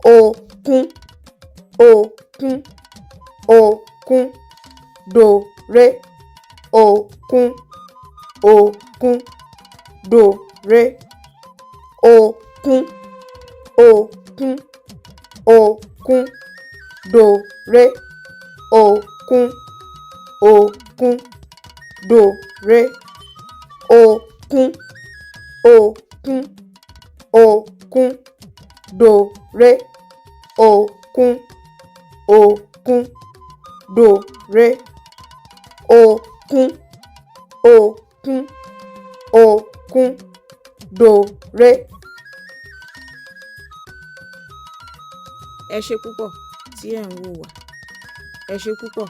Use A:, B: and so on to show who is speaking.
A: òkun, òkun, òkun, dòré, òkun, òkun, dòré, òkun, òkun, òkun, dòré, òkun, òkun, dòré, òkun, òkun, òkun, dòré, òkun, òkun, dòré, òkun, òkun, òkun, dòré. Ẹ ṣé púpọ̀ tí ẹ̀ ń wò wá. Ẹ ṣé púpọ̀.